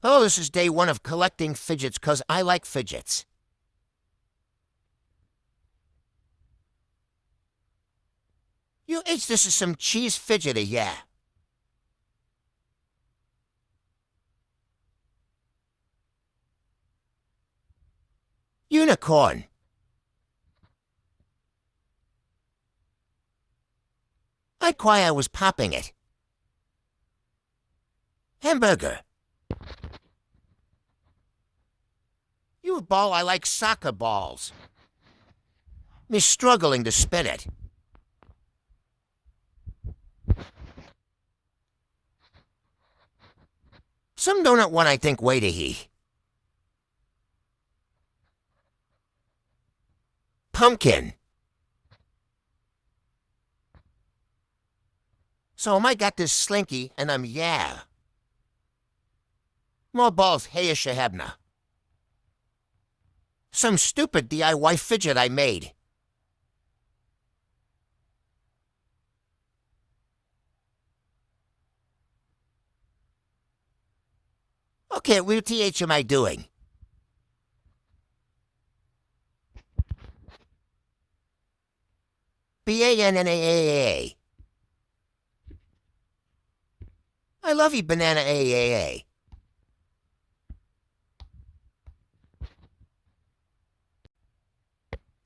Oh, this is day one of collecting fidgets, 'cause I like fidgets. This is some cheese fidgety, yeah. Unicorn. I'd cry I was popping it. Hamburger. You a ball, I like soccer balls. Me struggling to spin it. Some donut one I think way to he. Pumpkin. So I got this slinky, and I'm yeah. More balls, hey Shahabna. Some stupid DIY fidget I made. Okay, what TH am I doing? BANNAAA. I love you, banana AAA.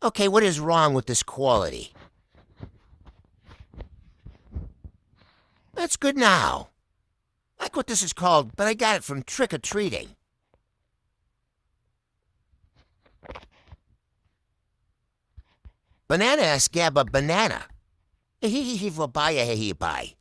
Okay, what is wrong with this quality? That's good now. Like what this is called, but I got it from trick-or-treating. Banana escaba banana. Hehe bye.